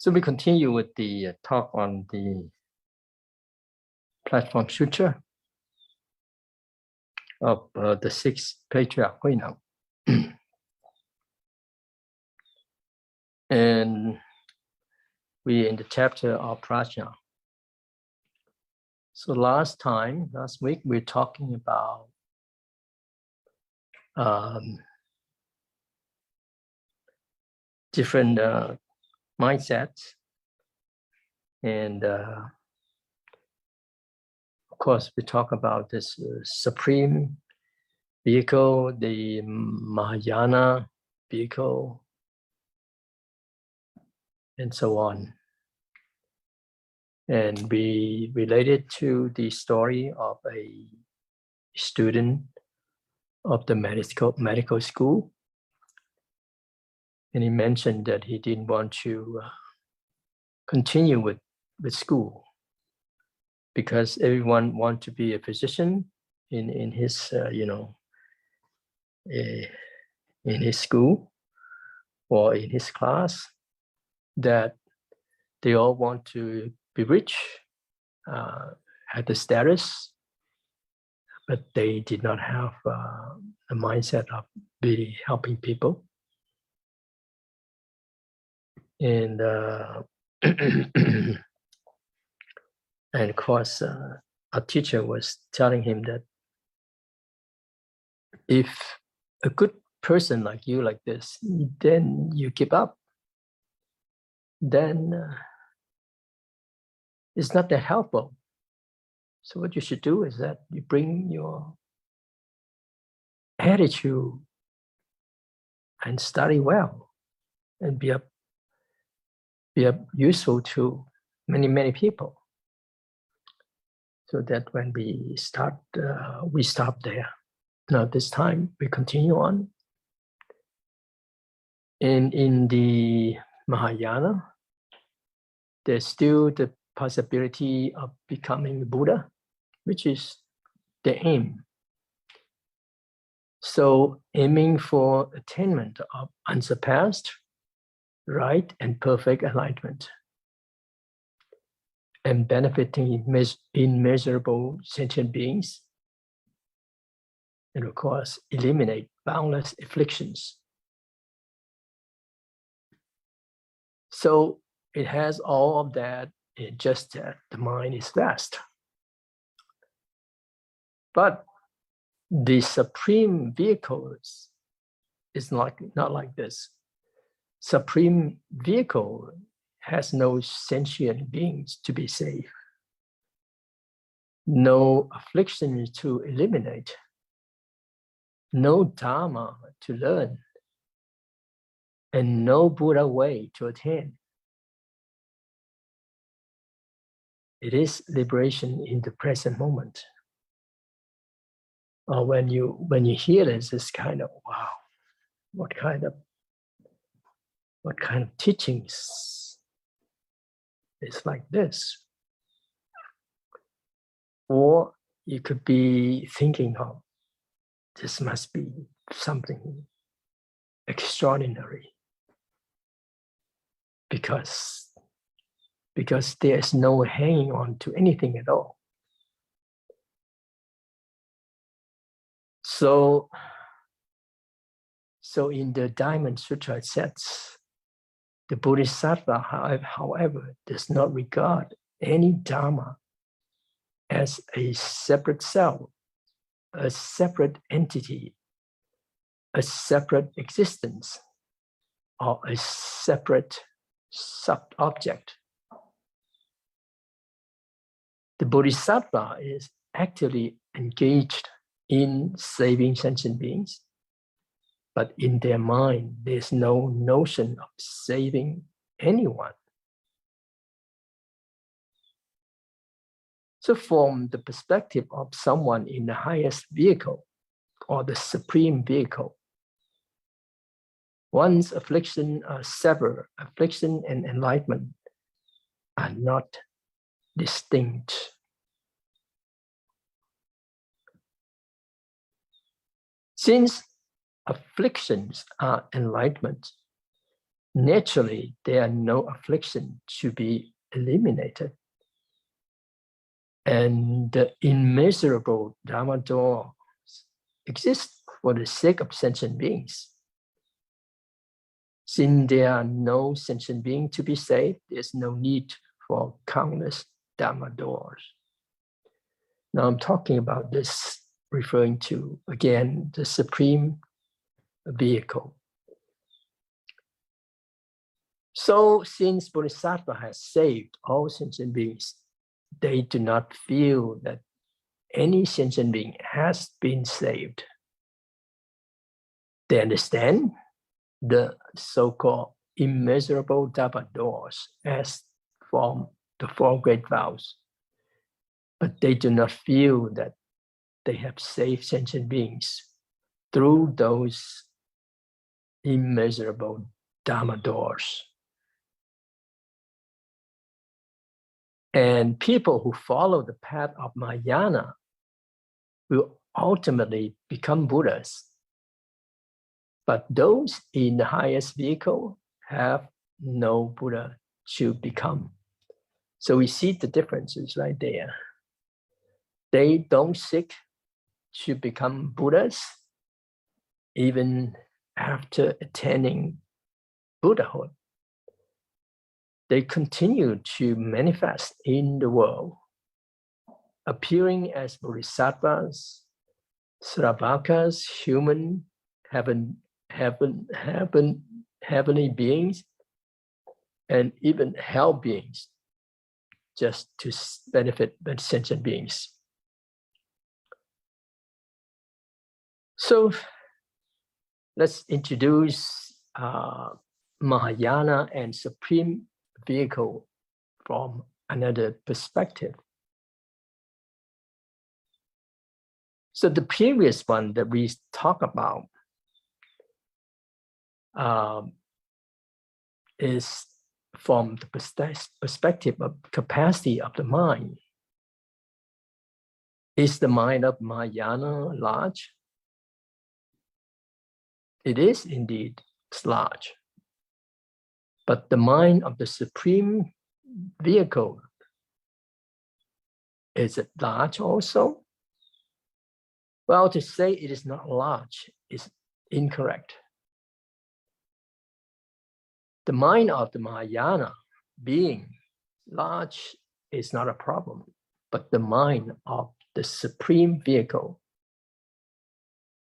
So we continue with the talk on the platform Sutra of the sixth patriarch Yuan. And we're in the chapter of Prajna. So last week, we were talking about different mindsets. And of course, we talk about this supreme vehicle, the Mahayana vehicle, and so on. And we related to the story of a student of the medical school. And he mentioned that he didn't want to continue with school because everyone wants to be a physician in his, in his school or in his class, that they all want to be rich, had the status, but they did not have a mindset of really helping people. And and of course, our teacher was telling him that if a good person like you like this, then you give up, then it's not that helpful. So what you should do is that you bring your attitude and study well and be useful to many people. So that when we start, we stop there. Now this time we continue on. And in the Mahayana, there's still the possibility of becoming Buddha, which is the aim. So aiming for attainment of unsurpassed, right and perfect enlightenment, and benefiting immeasurable sentient beings, and of course, eliminate boundless afflictions. So it has all of that, it's just that the mind is vast. But the supreme vehicle is not like this. Supreme vehicle has no sentient beings to be saved, no affliction to eliminate, no Dharma to learn, and no Buddha way to attain. It is liberation in the present moment. When you hear this, it's kind of wow, what kind of teachings is like this? Or you could be thinking, oh, this must be something extraordinary because there's no hanging on to anything at all. So in the Diamond Sutra it says, the Bodhisattva, however, does not regard any Dharma as a separate self, a separate entity, a separate existence, or a separate sub-object. The Bodhisattva is actively engaged in saving sentient beings, but in their mind, there's no notion of saving anyone. So from the perspective of someone in the highest vehicle or the supreme vehicle, one's affliction are severed. Affliction and enlightenment are not distinct. Since afflictions are enlightenment, naturally there are no affliction to be eliminated. And the immeasurable Dharma doors exist for the sake of sentient beings. Since there are no sentient beings to be saved, there's no need for countless Dharma doors. Now I'm talking about this, referring to, again, the supreme vehicle. So since Bodhisattva has saved all sentient beings, they do not feel that any sentient being has been saved. They understand the so-called immeasurable Dharma doors as from the Four Great Vows, but they do not feel that they have saved sentient beings through those immeasurable Dharma doors. And people who follow the path of Mahayana will ultimately become Buddhas. But those in the highest vehicle have no Buddha to become. So we see the differences right there. They don't seek to become Buddhas even after attaining Buddhahood. They continue to manifest in the world, appearing as bodhisattvas, sravakas, human, heavenly beings, and even hell beings, just to benefit the sentient beings. So let's introduce Mahayana and Supreme Vehicle from another perspective. So the previous one that we talk about is from the perspective of capacity of the mind. Is the mind of Mahayana large? It is indeed large. But the mind of the Supreme Vehicle, is it large also? Well, to say it is not large is incorrect. The mind of the Mahayana being large is not a problem, but the mind of the Supreme Vehicle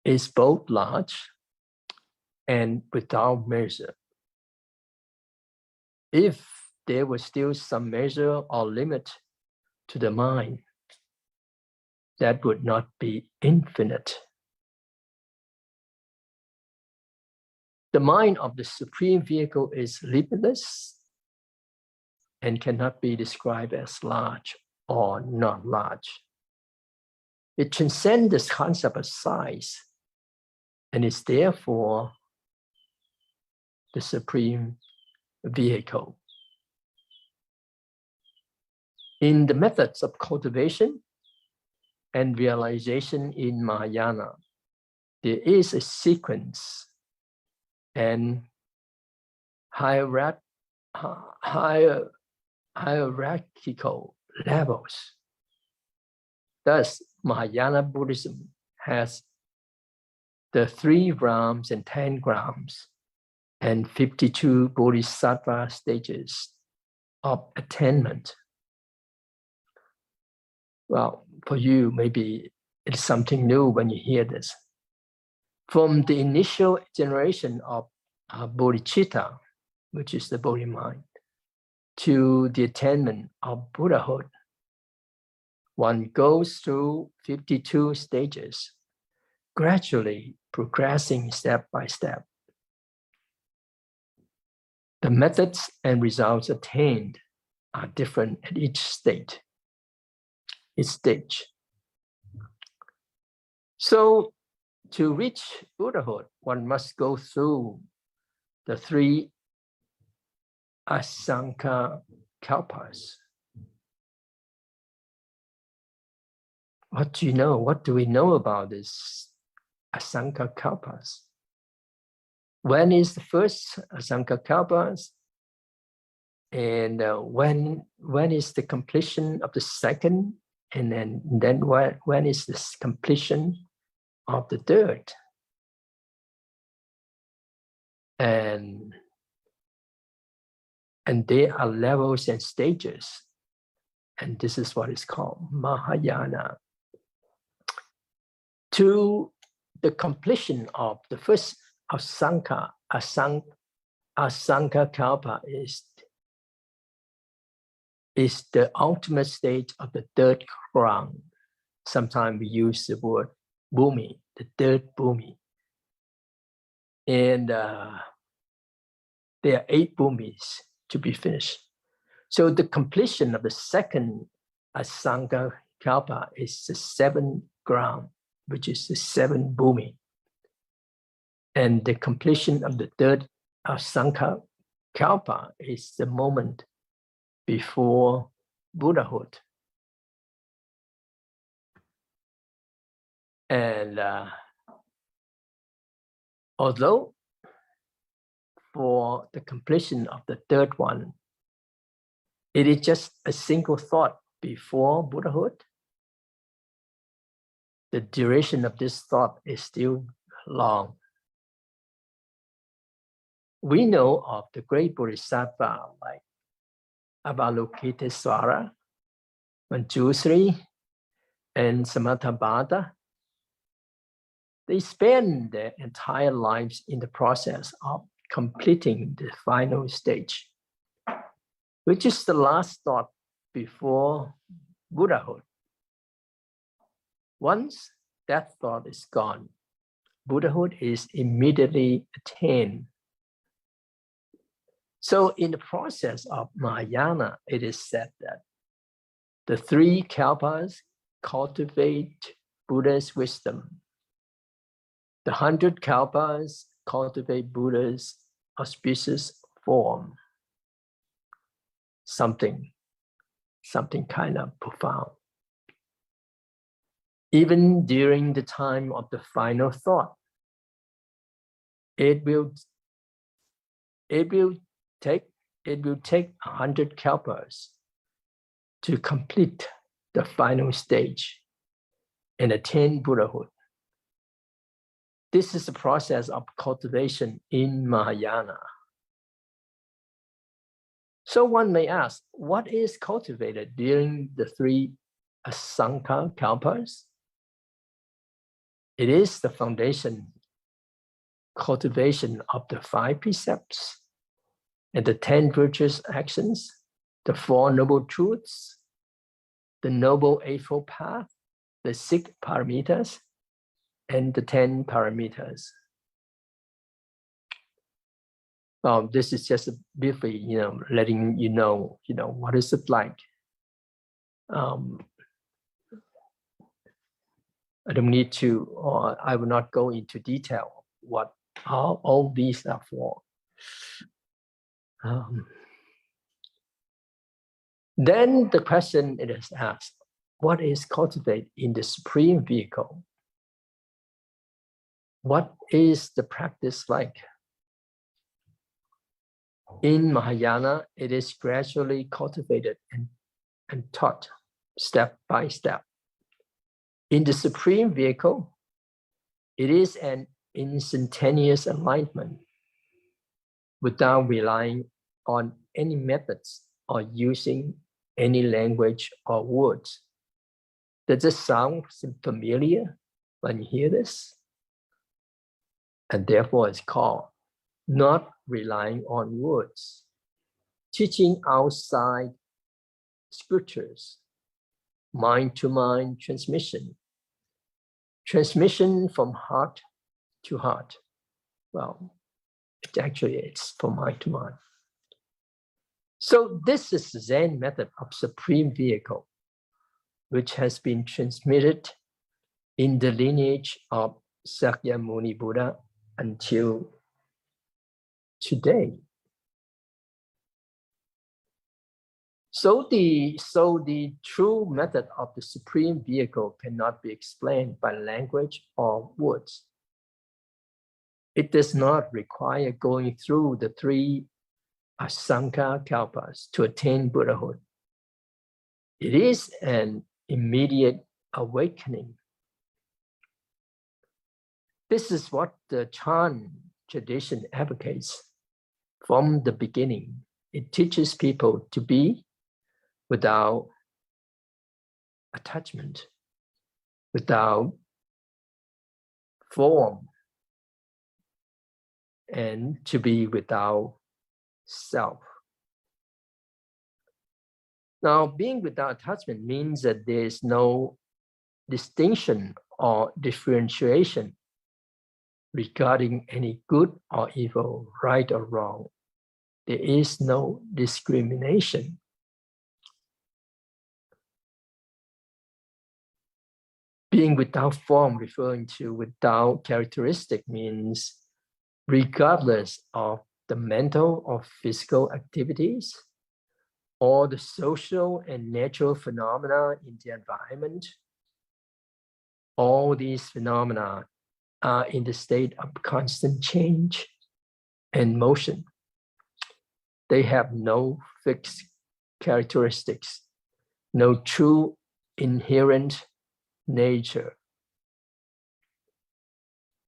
is both large and without measure. If there was still some measure or limit to the mind, that would not be infinite. The mind of the Supreme Vehicle is limitless and cannot be described as large or not large. It transcends this concept of size and is therefore the Supreme Vehicle. In the methods of cultivation and realization in Mahayana, there is a sequence and hierarchical levels. Thus, Mahayana Buddhism has the 3 grams and 10 grams and 52 bodhisattva stages of attainment. Well, for you, maybe it's something new when you hear this. From the initial generation of bodhicitta, which is the Bodhi mind, to the attainment of Buddhahood, one goes through 52 stages, gradually progressing step by step. The methods and results attained are different at each stage. So to reach Buddhahood, one must go through the 3 Asankhya kalpas. What do you know? What do we know about this Asankhya kalpas? when is the first Sankalpa, and when is the completion of the second, and then when is the completion of the third. And there are levels and stages, and this is what is called Mahayana. To the completion of the first Asankalpa is the ultimate stage of the third ground. Sometimes we use the word bhumi, the third bhumi. And there are 8 bhumis to be finished. So the completion of the second Asankalpa is the 7th ground, which is the 7th bhumi. And the completion of the third Asankalpa is the moment before Buddhahood. And although for the completion of the third one, it is just a single thought before Buddhahood, the duration of this thought is still long. We know of the great Bodhisattva like Avalokitesvara, Manjusri, and Samattabhata. They spend their entire lives in the process of completing the final stage, which is the last thought before Buddhahood. Once that thought is gone, Buddhahood is immediately attained. So in the process of Mahayana, it is said that the 3 kalpas cultivate Buddha's wisdom. The 100 kalpas cultivate Buddha's auspicious form. Something kind of profound. Even during the time of the final thought, it will take 100 kalpas to complete the final stage and attain Buddhahood. This is the process of cultivation in Mahayana. So one may ask, what is cultivated during the 3 Asankalpas? It is the foundation, cultivation of the 5 precepts and the 10 virtuous actions, the 4 noble truths, the noble eightfold path, the 6 paramitas, and the 10 paramitas. This is just briefly, letting you know, what is it like. I don't need to, or I will not go into detail what all these are for. Then the question it is asked, what is cultivated in the supreme vehicle? What is the practice like? In Mahayana, it is gradually cultivated and taught step by step. In the supreme vehicle, it is an instantaneous enlightenment without relying on any methods or using any language or words. Does this sound familiar when you hear this? And therefore it's called not relying on words, teaching outside scriptures, mind-to-mind transmission, transmission from heart to heart. Well, it's from mind to mind. So this is the Zen method of supreme vehicle, which has been transmitted in the lineage of Sakyamuni Buddha until today. So the true method of the supreme vehicle cannot be explained by language or words. It does not require going through the 3 Asankhya kalpas to attain Buddhahood. It is an immediate awakening. This is what the Chan tradition advocates from the beginning. It teaches people to be without attachment, without form, and to be without self. Now, being without attachment means that there is no distinction or differentiation regarding any good or evil, right or wrong. There is no discrimination. Being without form, referring to without characteristic, means regardless of the mental or physical activities, or the social and natural phenomena in the environment, all these phenomena are in the state of constant change and motion. They have no fixed characteristics, no true inherent nature.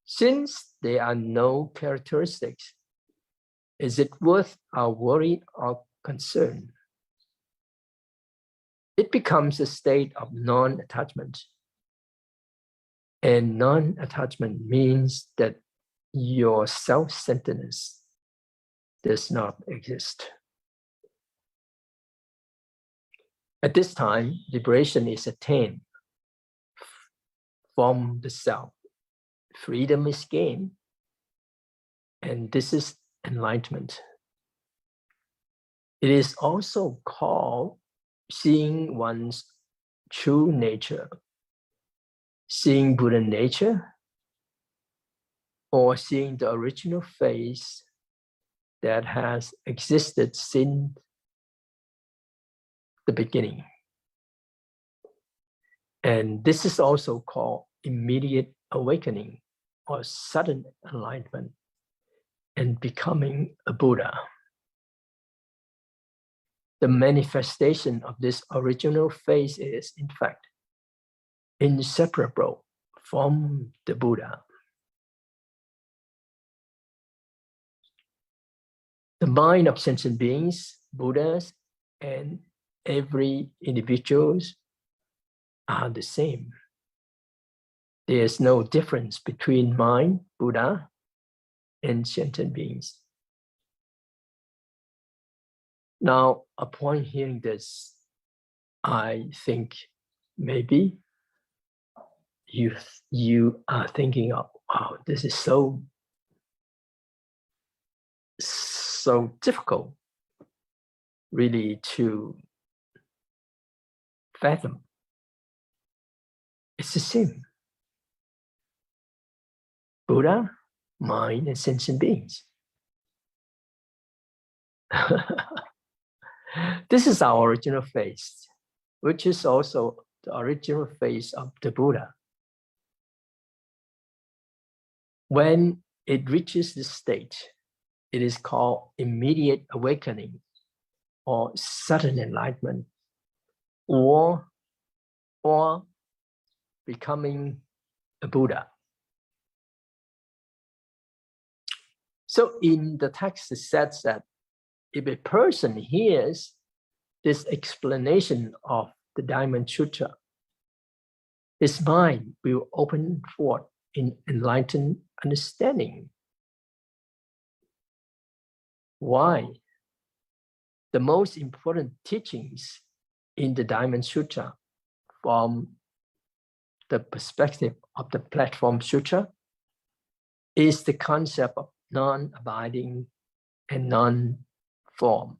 Since there are no characteristics, is it worth our worry or concern? It becomes a state of non-attachment. And non-attachment means that your self-centeredness does not exist. At this time, liberation is attained from the self. Freedom is gained, and this is enlightenment. It is also called seeing one's true nature, seeing Buddha nature, or seeing the original face that has existed since the beginning. And this is also called immediate awakening or sudden enlightenment and becoming a Buddha. The manifestation of this original face is, in fact, inseparable from the Buddha. The mind of sentient beings, Buddhas, and every individuals are the same. There is no difference between mind, Buddha, and sentient beings. Now, upon hearing this, I think maybe you are thinking of, wow, this is so difficult really to fathom. It's the same. Buddha, mind, and sentient beings. This is our original face, which is also the original face of the Buddha. When it reaches this state, it is called immediate awakening or sudden enlightenment, or becoming a Buddha. So in the text, it says that if a person hears this explanation of the Diamond Sutra, his mind will open forth in enlightened understanding. Why? The most important teachings in the Diamond Sutra from the perspective of the Platform Sutra is the concept of non-abiding and non-form.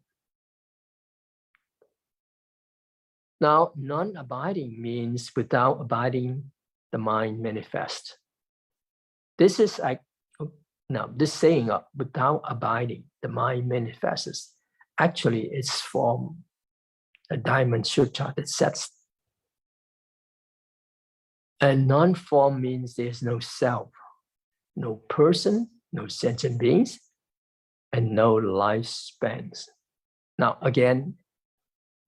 Now, non-abiding means without abiding, the mind manifests. This is like, now this saying of without abiding, the mind manifests. Actually, it's from a Diamond Sutra that says, and non-form means there's no self, no person, no sentient beings, and no lifespans. Now, again,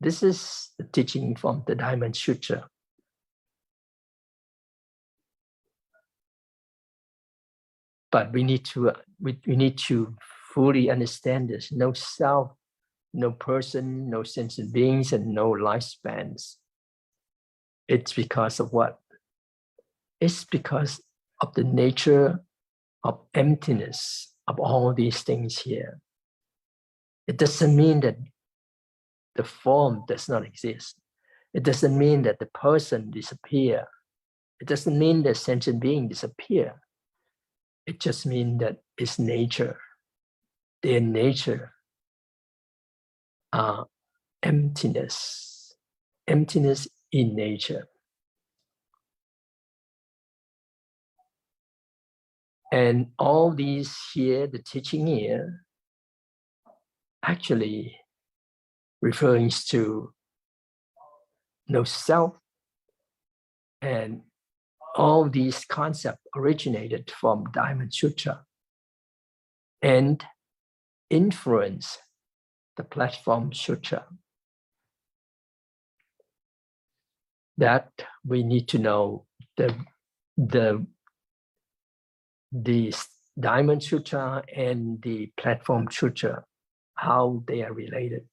this is the teaching from the Diamond Sutra. But we need to fully understand this. No self, no person, no sentient beings, and no lifespans. It's because of what? It's because of the nature of emptiness of all these things here. It doesn't mean that the form does not exist. It doesn't mean that the person disappears. It doesn't mean that sentient being disappear. It just means that it's nature. Their nature are emptiness. Emptiness in nature. And all these here, the teaching here, actually referring to no self, and all these concepts originated from Diamond Sutra and influence the Platform Sutra. That we need to know the Diamond Sutra and the Platform Sutra, how they are related.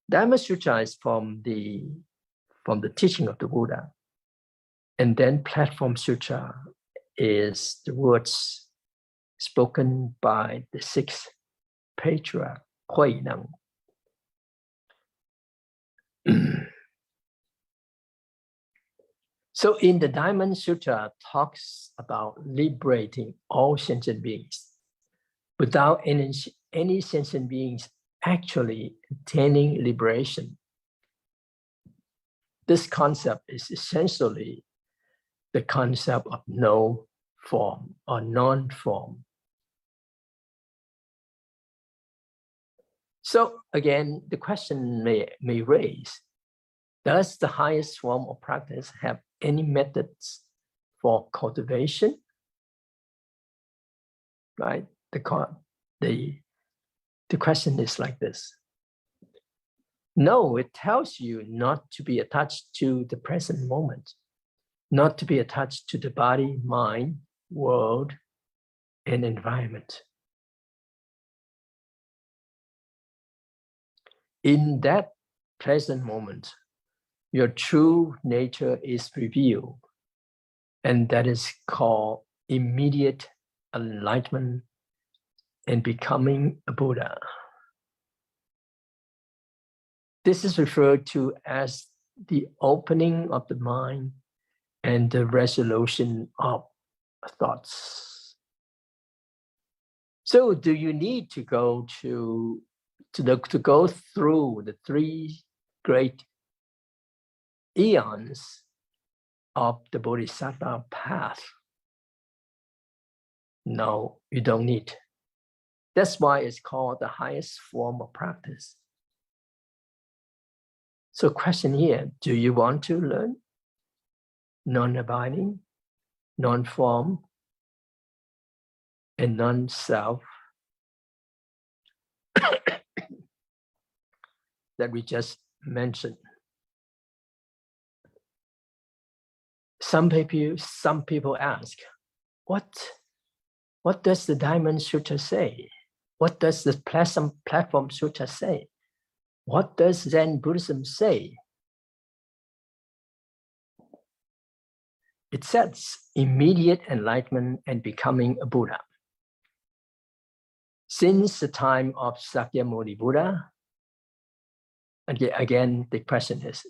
Dharma Sutra is from the teaching of the Buddha. And then Platform Sutra is the words spoken by the sixth patriarch, Huineng. So in the Diamond Sutra talks about liberating all sentient beings without any sentient beings actually attaining liberation. This concept is essentially the concept of no form or non-form. So again, the question may raise, does the highest form of practice have any methods for cultivation? Right? The question is like this. No, it tells you not to be attached to the present moment, not to be attached to the body, mind, world, and environment. In that present moment, your true nature is revealed, and that is called immediate enlightenment and becoming a Buddha. This is referred to as the opening of the mind and the resolution of thoughts. So do you need to go through the three great eons of the Bodhisattva path? No, you don't need. That's why it's called the highest form of practice. So question here, do you want to learn non-abiding, non-form, and non-self that we just mentioned? Some people ask, what does the Diamond Sutra say? What does the Platform Sutra say? What does Zen Buddhism say? It says immediate enlightenment and becoming a Buddha. Since the time of Sakyamuni Buddha, again, the question is,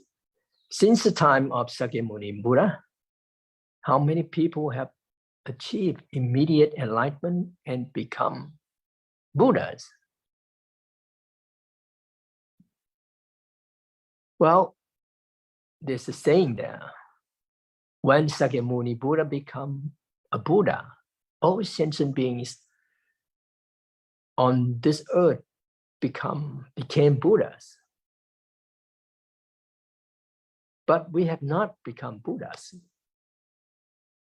since the time of Sakyamuni Buddha, how many people have achieved immediate enlightenment and become Buddhas? Well, there's a saying there. When Sakyamuni Buddha became a Buddha, all sentient beings on this earth became Buddhas. But we have not become Buddhas.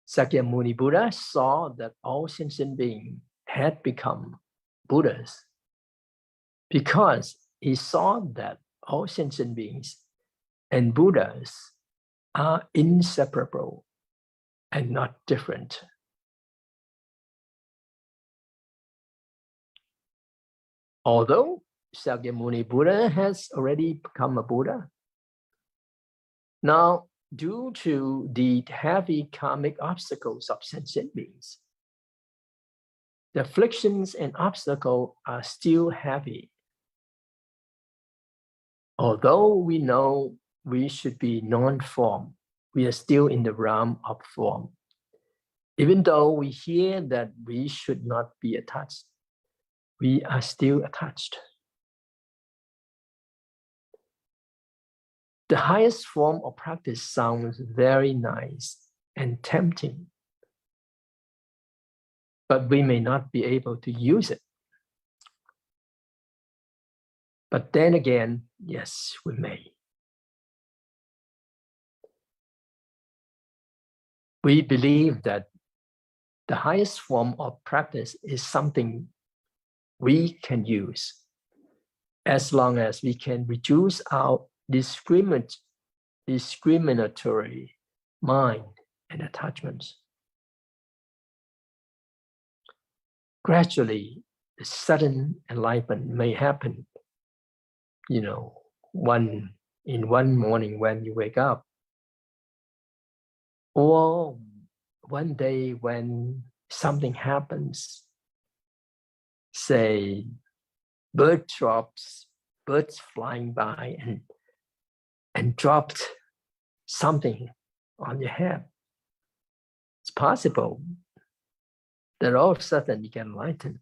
Sakyamuni Buddha saw that all sentient beings had become Buddhas because he saw that all sentient beings and Buddhas are inseparable and not different. Although Sakyamuni Buddha has already become a Buddha, now due to the heavy karmic obstacles of sentient beings, the afflictions and obstacles are still heavy. Although we know we should be non-form, we are still in the realm of form. Even though we hear that we should not be attached, we are still attached. The highest form of practice sounds very nice and tempting, but we may not be able to use it. But then again, yes, we may. We believe that the highest form of practice is something we can use as long as we can reduce our discriminatory mind and attachments. Gradually, the sudden enlightenment may happen, in one morning when you wake up, or one day when something happens, say birds flying by and dropped something on your head. It's possible that all of a sudden you get enlightened.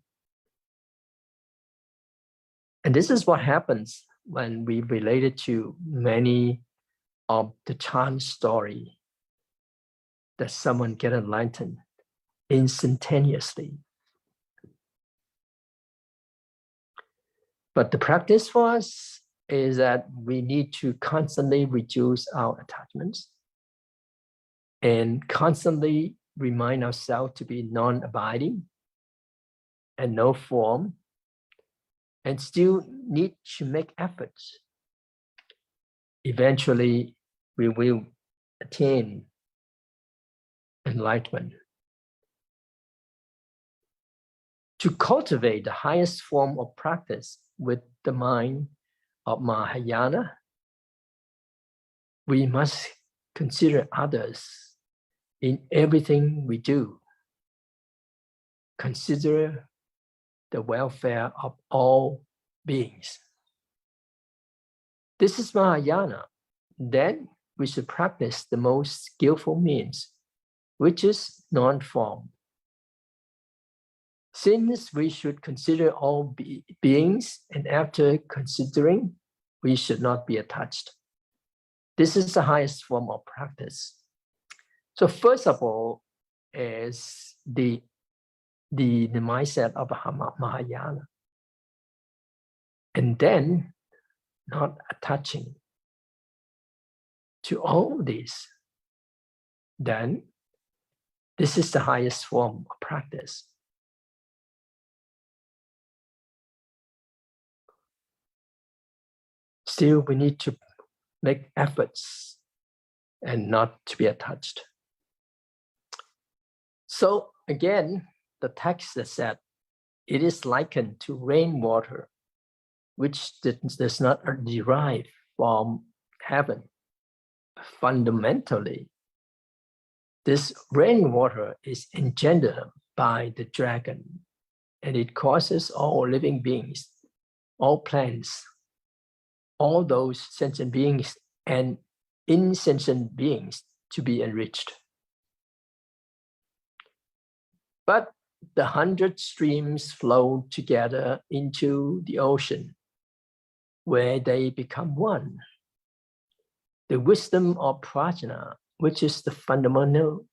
And this is what happens when we relate it to many of the chant story, that someone get enlightened instantaneously. But the practice for us is that we need to constantly reduce our attachments and constantly remind ourselves to be non-abiding and no form, and still need to make efforts. Eventually, we will attain enlightenment. To cultivate the highest form of practice with the mind of Mahayana, we must consider others in everything we do. Consider the welfare of all beings. This is Mahayana. Then we should practice the most skillful means, which is non-form. Since we should consider all beings, and after considering, we should not be attached. This is the highest form of practice. So first of all is the mindset of Mahayana. And then not attaching to all these. Then this is the highest form of practice. Still, we need to make efforts and not to be attached. So again, the text that said, it is likened to rainwater, which does not derive from heaven. Fundamentally, this rainwater is engendered by the dragon, and it causes all living beings, all plants, all those sentient beings and insentient beings to be enriched. But the 100 streams flow together into the ocean, where they become one. The wisdom of prajna, which is the fundamental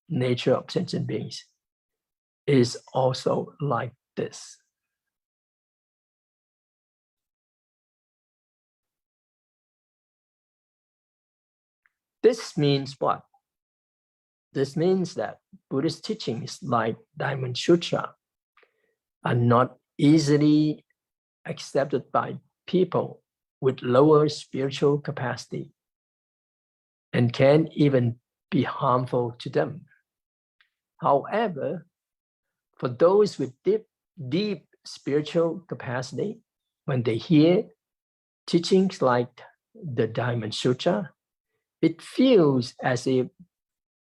nature of sentient beings, is also like this. This means what? This means that Buddhist teachings like Diamond Sutra are not easily accepted by people with lower spiritual capacity and can even be harmful to them. However, for those with deep spiritual capacity, when they hear teachings like the Diamond Sutra, it feels as if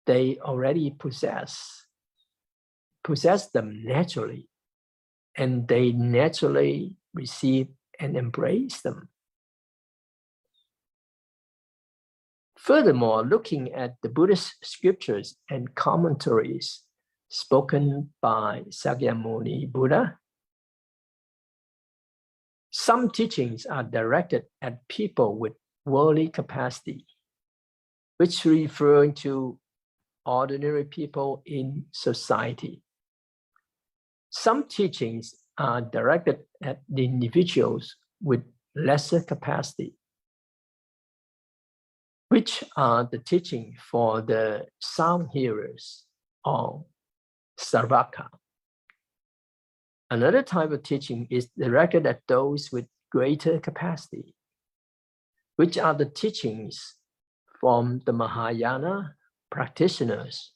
they already possess them naturally, and they naturally receive and embrace them. Furthermore, looking at the Buddhist scriptures and commentaries spoken by Sakyamuni Buddha, some teachings are directed at people with worldly capacity, which refer to ordinary people in society. Some teachings are directed at the individuals with lesser capacity, which are the teaching for the sound hearers or Sarvaka. Another type of teaching is directed at those with greater capacity, which are the teachings from the Mahayana practitioners.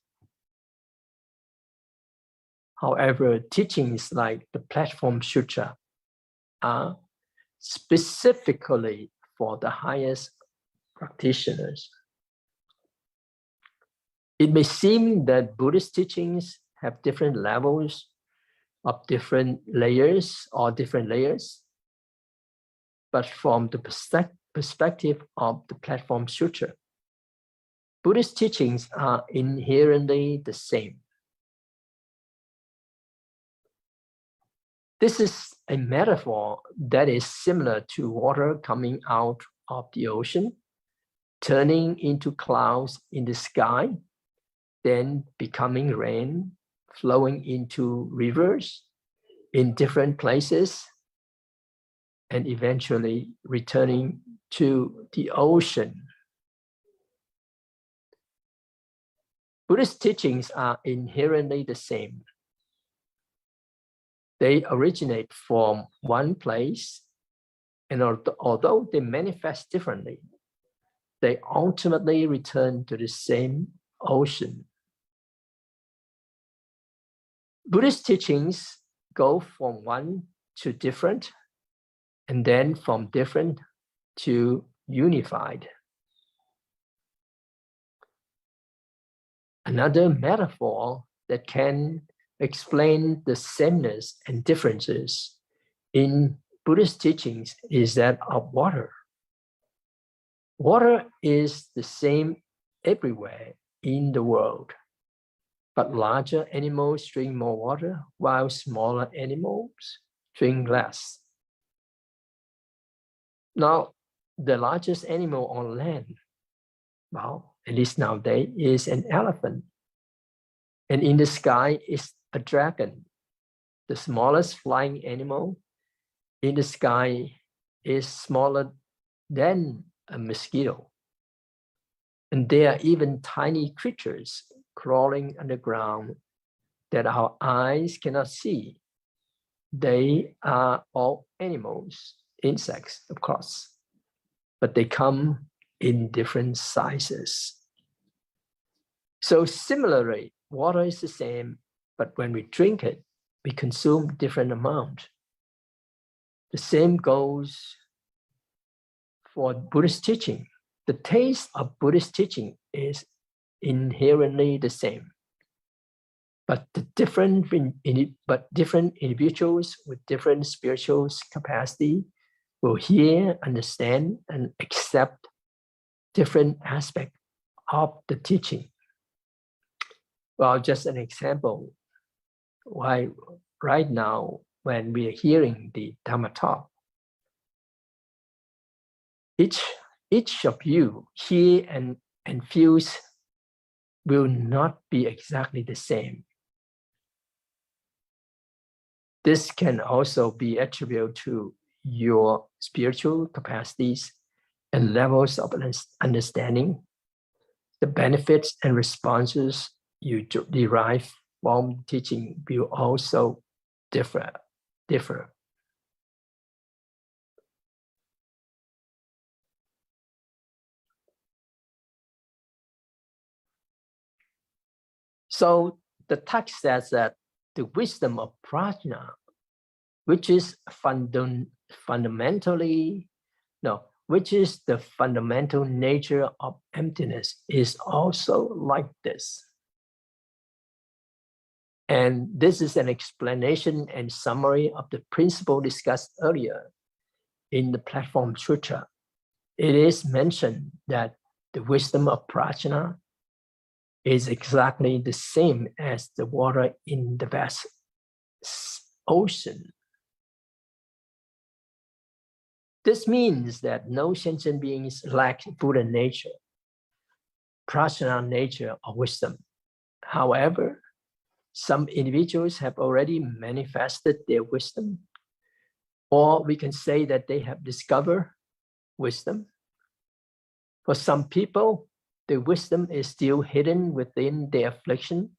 However, teachings like the Platform Sutra are specifically for the highest practitioners. It may seem that Buddhist teachings have different levels of different layers, but from the perspective of the Platform Sutra, Buddhist teachings are inherently the same. This is a metaphor that is similar to water coming out of the ocean, turning into clouds in the sky, then becoming rain, flowing into rivers in different places, and eventually returning to the ocean. Buddhist teachings are inherently the same. They originate from one place, and although they manifest differently, they ultimately return to the same ocean. Buddhist teachings go from one to different, and then from different to unified. Another metaphor that can explain the sameness and differences in Buddhist teachings is that of water. Water is the same everywhere in the world, but larger animals drink more water while smaller animals drink less. Now, the largest animal on land, well, at least nowadays, is an elephant. And in the sky is a dragon. The smallest flying animal in the sky is smaller than a mosquito. And there are even tiny creatures crawling underground that our eyes cannot see. They are all animals, insects, of course, but they come in different sizes. So similarly, water is the same, but when we drink it, we consume different amount. The same goes for Buddhist teaching. The taste of Buddhist teaching is inherently the same, but different individuals with different spiritual capacity will hear, understand, and accept different aspects of the teaching. Well, just an example, why right now, when we are hearing the Dharma talk, each of you hear and feels will not be exactly the same. This can also be attributed to your spiritual capacities and levels of understanding, the benefits and responses you derive from teaching will also differ. So the text says that the wisdom of prajna, which is which is the fundamental nature of emptiness, is also like this. And this is an explanation and summary of the principle discussed earlier in the Platform Sutra. It is mentioned that the wisdom of prajna is exactly the same as the water in the vast ocean. This means that no sentient beings lack Buddha nature, prajna nature, or wisdom. However, some individuals have already manifested their wisdom, or we can say that they have discovered wisdom. For some people, the wisdom is still hidden within their affliction,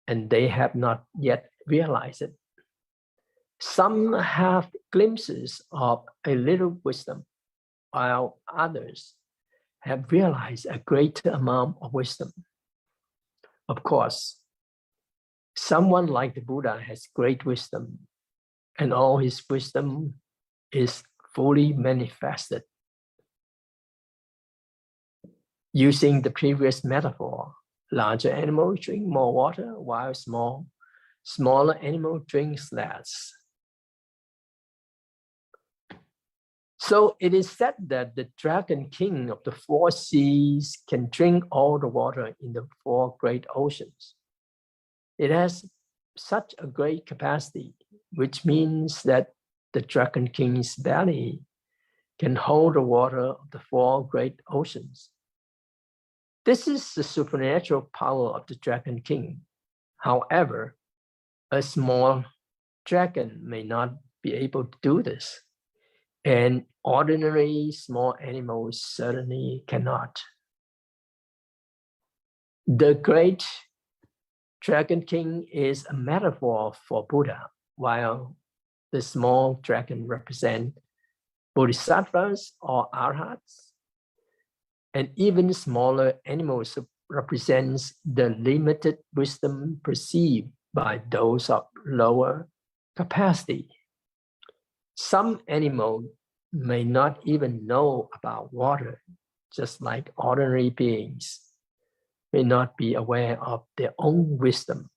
and they have not yet realized it. Some have glimpses of a little wisdom, while others have realized a greater amount of wisdom. Of course, someone like the Buddha has great wisdom, and all his wisdom is fully manifested. Using the previous metaphor, larger animals drink more water, while smaller animals drink less. So it is said that the Dragon King of the 4 seas can drink all the water in the 4 great oceans. It has such a great capacity, which means that the Dragon King's belly can hold the water of the 4 great oceans. This is the supernatural power of the Dragon King. However, a small dragon may not be able to do this, and ordinary small animals certainly cannot. The great Dragon King is a metaphor for Buddha, while the small dragon represents bodhisattvas or arhats, and even smaller animals represents the limited wisdom perceived by those of lower capacity. Some animals may not even know about water, just like ordinary beings may not be aware of their own wisdom.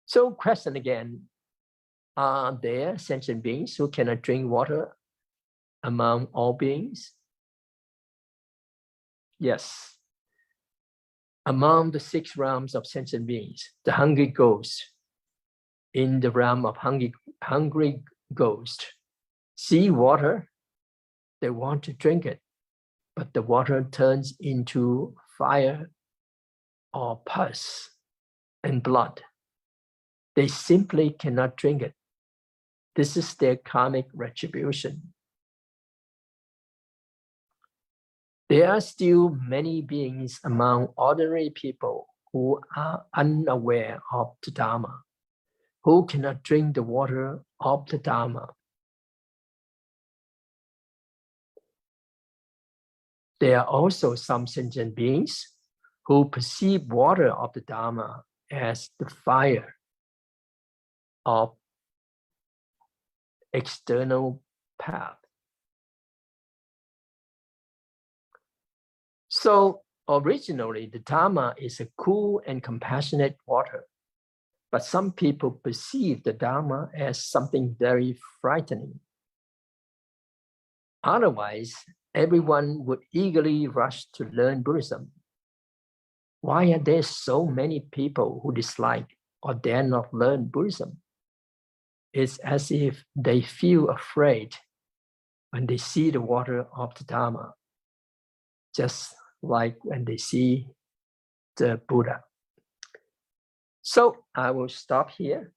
So question again, are there sentient beings who cannot drink water among all beings? Yes. Among the 6 realms of sentient beings, the hungry ghost, in the realm of hungry ghost, see water, they want to drink it, but the water turns into fire or pus and blood. They simply cannot drink it. This is their karmic retribution. There are still many beings among ordinary people who are unaware of the Dharma, who cannot drink the water of the Dharma. There are also some sentient beings who perceive water of the Dharma as the fire of external path. So originally, the Dharma is a cool and compassionate water, but some people perceive the Dharma as something very frightening. Otherwise, everyone would eagerly rush to learn Buddhism. Why are there so many people who dislike or dare not learn Buddhism? It's as if they feel afraid when they see the water of the Dharma, just like when they see the Buddha. So I will stop here.